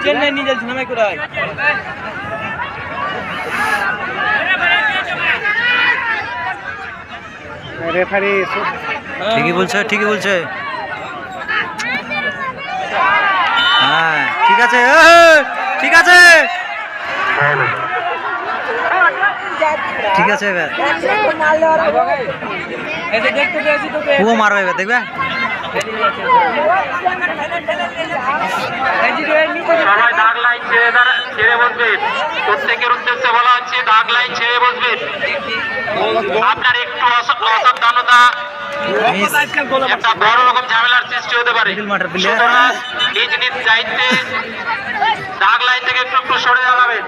চেন্নাই নিয়ে যাচ্ছি নামে কোথায় রেফারি ঠিকই বলছে হ্যাঁ ঠিক আছে ঠিক আছে ঠিক আছে এবার ও মারবে এবার দেখবে সবাই দাগ লাইন ছেড়ে বসবেন। প্রত্যেকের উদ্দেশ্যে বলা হচ্ছে দাগ লাইন ছেড়ে বসবেন। আপনার একটু অসাবধানতা একটা বড় রকম ঝামেলার সৃষ্টি হতে পারে। সুতরাং নিজ নিজ দায়িত্বে দাগ লাইন থেকে একটু সরে দাঁড়াবেন।